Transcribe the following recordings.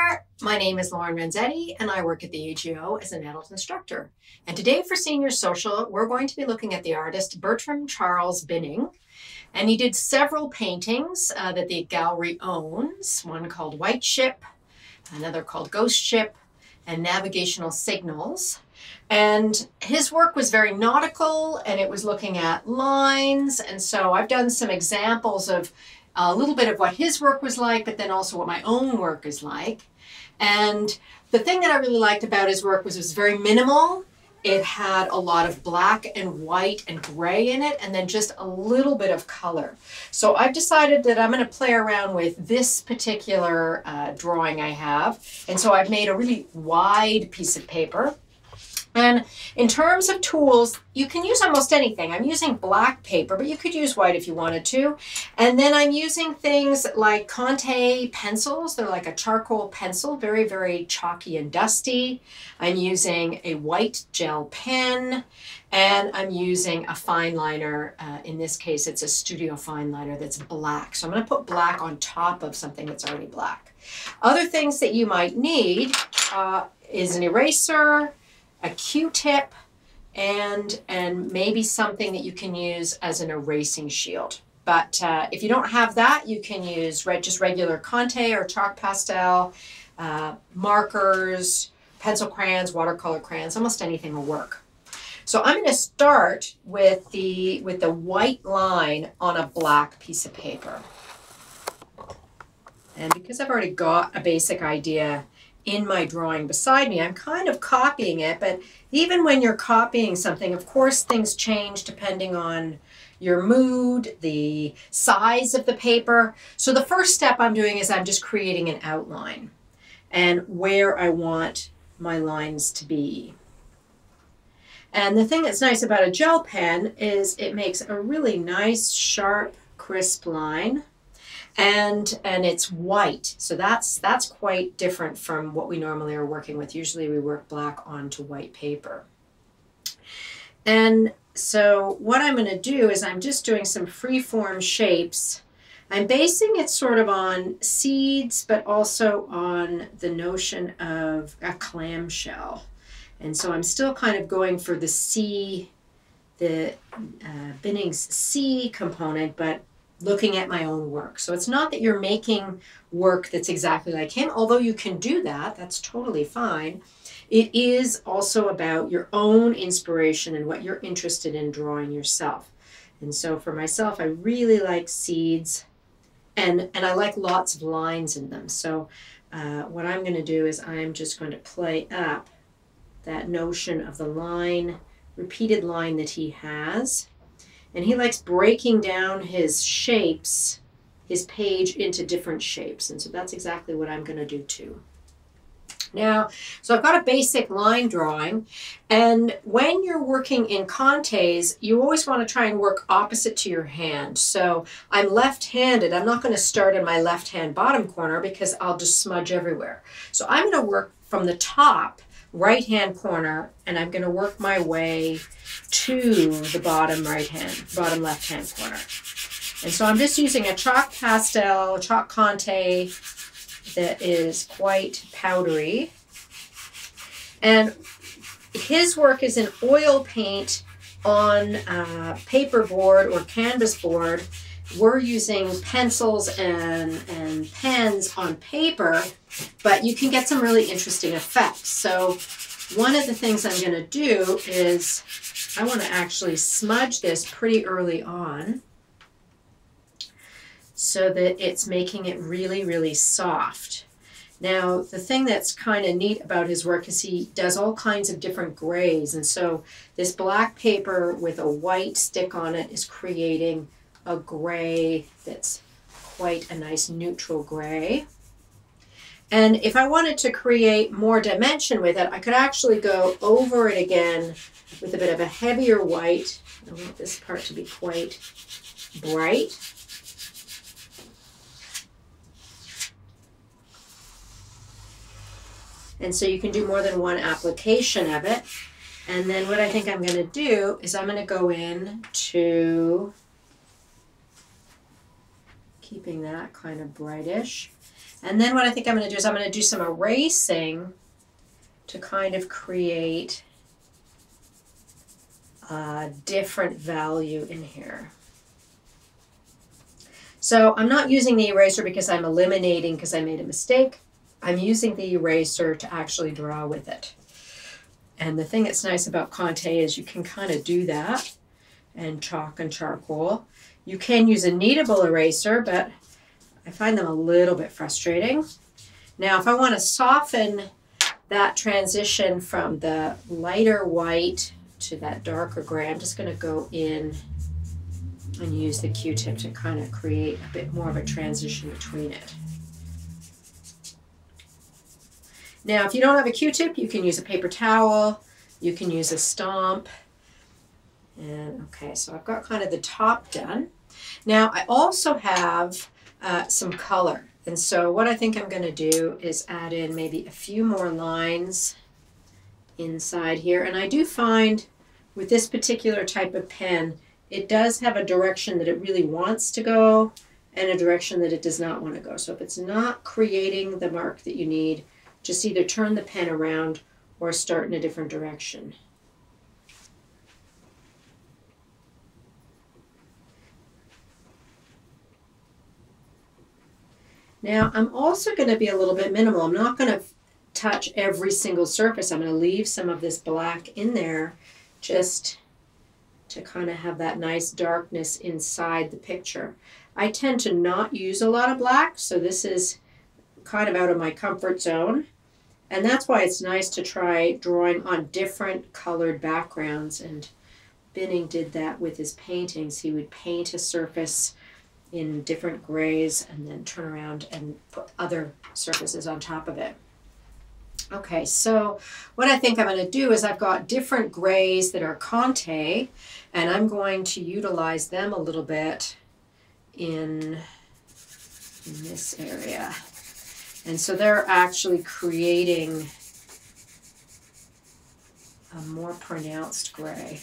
there, my name is Lauren Renzetti and I work at the AGO as an adult instructor. And today for Senior Social, we're going to be looking at the artist Bertram Charles Binning. And he did several paintings that the gallery owns, one called White Ship, another called Ghost Ship, and Navigational Signals. And his work was very nautical and it was looking at lines. And so I've done some examples of a little bit of what his work was like, but then also what my own work is like. And the thing that I really liked about his work was it was very minimal. It had a lot of black and white and gray in it, and then just a little bit of color. So I've decided that I'm going to play around with this particular drawing I have. And so I've made a really wide piece of paper. And in terms of tools, you can use almost anything. I'm using black paper, but you could use white if you wanted to. And then I'm using things like Conte pencils. They're like a charcoal pencil, very, very chalky and dusty. I'm using a white gel pen, and I'm using a fine liner. In this case, it's a Studio fine liner that's black. So I'm going to put black on top of something that's already black. Other things that you might need is an eraser, a Q-tip, and maybe something that you can use as an erasing shield. But if you don't have that, you can use just regular Conte or chalk pastel, markers, pencil crayons, watercolor crayons, almost anything will work. So I'm going to start with the white line on a black piece of paper. And because I've already got a basic idea in my drawing beside me, I'm kind of copying it, but even when you're copying something, of course, things change depending on your mood, the size of the paper. So the first step I'm doing is I'm just creating an outline and where I want my lines to be. And the thing that's nice about a gel pen is it makes a really nice, sharp, crisp line. And it's white, so that's quite different from what we normally are working with. Usually we work black onto white paper. And so what I'm going to do is I'm just doing some free-form shapes. I'm basing it sort of on seeds, but also on the notion of a clamshell. And so I'm still kind of going for the C, the Binning's C component, but looking at my own work. So it's not that you're making work that's exactly like him, although you can do that, that's totally fine. It is also about your own inspiration and what you're interested in drawing yourself. And so for myself, I really like seeds, and I like lots of lines in them. So what I'm going to do is I'm just going to play up that notion of the line, repeated line that he has. And he likes breaking down his shapes, his page, into different shapes. And so that's exactly what I'm going to do too. Now, so I've got a basic line drawing. And when you're working in Contes, you always want to try and work opposite to your hand. So I'm left-handed. I'm not going to start in my left-hand bottom corner because I'll just smudge everywhere. So I'm going to work from the top right-hand corner, and I'm going to work my way to the bottom left-hand corner. And so I'm just using a chalk pastel, chalk Conte that is quite powdery. And his work is in oil paint on paperboard or canvas board. We're using pencils and pens on paper, but you can get some really interesting effects. So one of the things I'm going to do is I want to actually smudge this pretty early on so that it's making it really, really soft. Now, the thing that's kind of neat about his work is he does all kinds of different grays. And so this black paper with a white stick on it is creating a gray that's quite a nice neutral gray. And if I wanted to create more dimension with it, I could actually go over it again with a bit of a heavier white. I want this part to be quite bright. And so you can do more than one application of it. And then what I think I'm going to do is I'm going to go in to keeping that kind of brightish. And then what I think I'm going to do is I'm going to do some erasing to kind of create a different value in here. So I'm not using the eraser because I'm eliminating because I made a mistake. I'm using the eraser to actually draw with it. And the thing that's nice about Conte is you can kind of do that and chalk and charcoal. You can use a kneadable eraser, but I find them a little bit frustrating. Now, if I want to soften that transition from the lighter white to that darker gray, I'm just going to go in and use the Q-tip to kind of create a bit more of a transition between it. Now, if you don't have a Q-tip, you can use a paper towel, you can use a stomp. And okay, so I've got kind of the top done. Now, I also have some color. And so what I think I'm going to do is add in maybe a few more lines inside here. And I do find with this particular type of pen, it does have a direction that it really wants to go and a direction that it does not want to go. So if it's not creating the mark that you need, just either turn the pen around or start in a different direction. Now I'm also going to be a little bit minimal. I'm not going to touch every single surface. I'm going to leave some of this black in there just to kind of have that nice darkness inside the picture. I tend to not use a lot of black, so this is kind of out of my comfort zone. And that's why it's nice to try drawing on different colored backgrounds. And Binning did that with his paintings. He would paint a surface in different grays and then turn around and put other surfaces on top of it. Okay, so what I think I'm going to do is I've got different grays that are Conte, and I'm going to utilize them a little bit in this area. And so they're actually creating a more pronounced gray.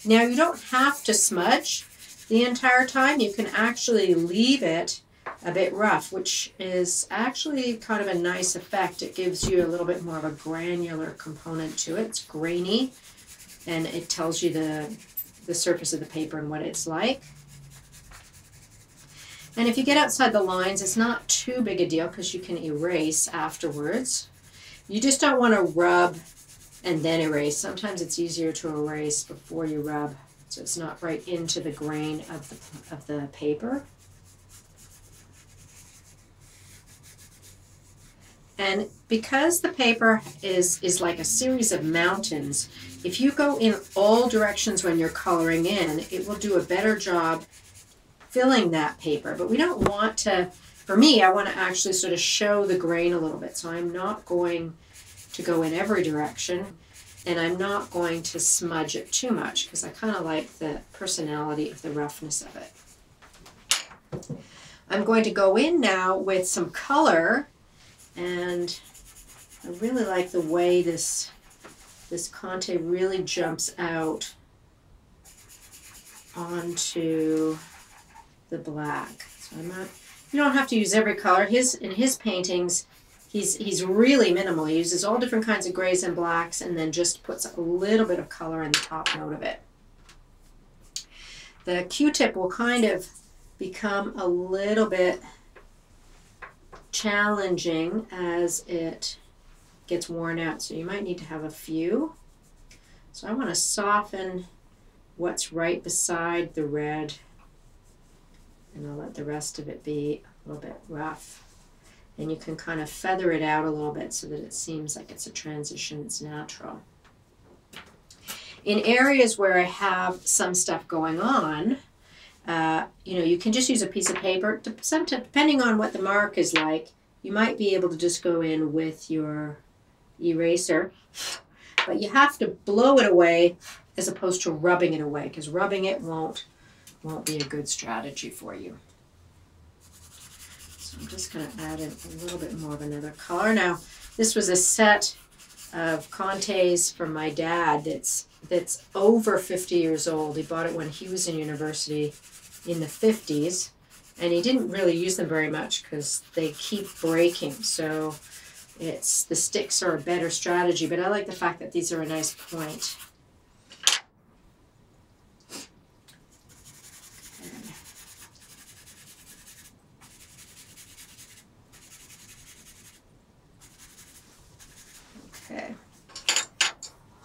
Now you don't have to smudge the entire time. You can actually leave it a bit rough, which is actually kind of a nice effect. It gives you a little bit more of a granular component to it. It's grainy, and it tells you the surface of the paper and what it's like. And if you get outside the lines, it's not too big a deal because you can erase afterwards. You just don't want to rub and then erase. Sometimes it's easier to erase before you rub, so it's not right into the grain of the paper. And because the paper is like a series of mountains, if you go in all directions when you're coloring in, it will do a better job filling that paper. But we don't want to, for me, I want to actually sort of show the grain a little bit. So I'm not going to go in every direction, and I'm not going to smudge it too much because I kind of like the personality of the roughness of it. I'm going to go in now with some color. And I really like the way this Conte really jumps out onto the black. So you don't have to use every color. In his paintings, he's really minimal. He uses all different kinds of grays and blacks and then just puts a little bit of color in the top note of it. The Q-tip will kind of become a little bit challenging as it gets worn out, so you might need to have a few. So I want to soften what's right beside the red, and I'll let the rest of it be a little bit rough. And you can kind of feather it out a little bit so that it seems like it's a transition, it's natural. In areas where I have some stuff going on, you can just use a piece of paper. Depending on what the mark is like, you might be able to just go in with your eraser, but you have to blow it away as opposed to rubbing it away, because rubbing it won't be a good strategy for you. So I'm just going to add in a little bit more of another color. Now, this was a set of Contes from my dad that's over 50 years old. He bought it when he was in university in the 50s, And he didn't really use them very much because they keep breaking. So the sticks are a better strategy, but I like the fact that these are a nice point. Okay.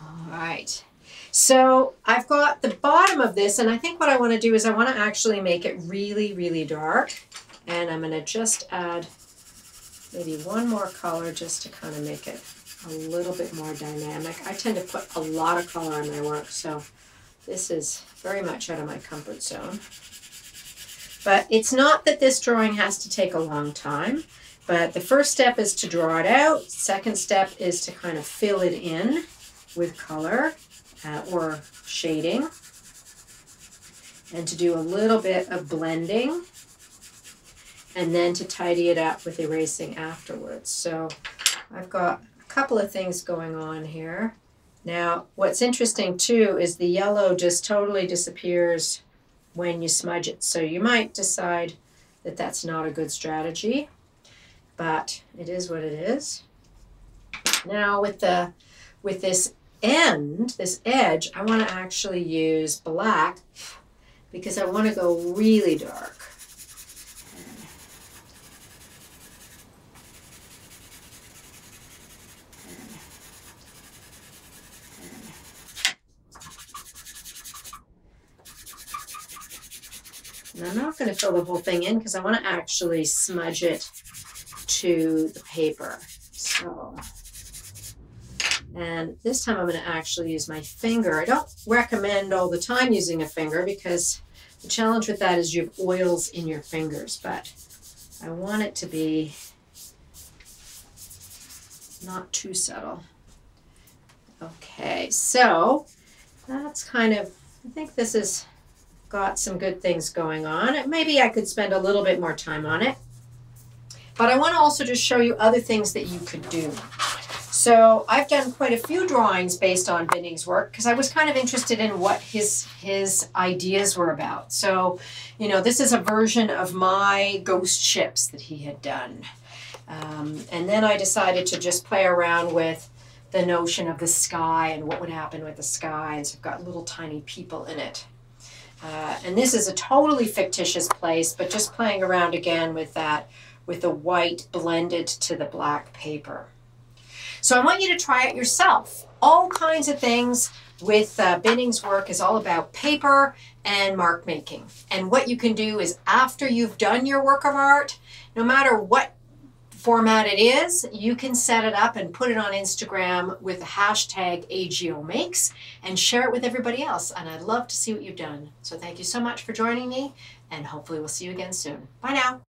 All right. So I've got the bottom of this, and I think what I want to do is I want to actually make it really, really dark. And I'm going to just add maybe one more color just to kind of make it a little bit more dynamic. I tend to put a lot of color on my work, so this is very much out of my comfort zone. But it's not that this drawing has to take a long time, but the first step is to draw it out. Second step is to kind of fill it in with color or shading, and to do a little bit of blending, and then to tidy it up with erasing afterwards. So I've got a couple of things going on here. Now, what's interesting too is the yellow just totally disappears when you smudge it. So you might decide that that's not a good strategy, but it is what it is. Now with this edge, I want to actually use black because I want to go really dark. And I'm not going to fill the whole thing in because I want to actually smudge it to the paper. So, and this time I'm going to actually use my finger. I don't recommend all the time using a finger because the challenge with that is you have oils in your fingers, but I want it to be not too subtle. Okay, so that's kind of, I think this is got some good things going on. Maybe I could spend a little bit more time on it. But I want to also just show you other things that you could do. So I've done quite a few drawings based on Binning's work because I was kind of interested in what his ideas were about. So, you know, this is a version of my ghost ships that he had done. And then I decided to just play around with the notion of the sky and what would happen with the sky. And so I've got little tiny people in it. And this is a totally fictitious place, but just playing around again with that, with the white blended to the black paper. So I want you to try it yourself. All kinds of things with Binning's work is all about paper and mark making. And what you can do is after you've done your work of art, no matter what format it is, you can set it up and put it on Instagram with the hashtag AGOmakes and share it with everybody else. And I'd love to see what you've done. So thank you so much for joining me, and hopefully we'll see you again soon. Bye now.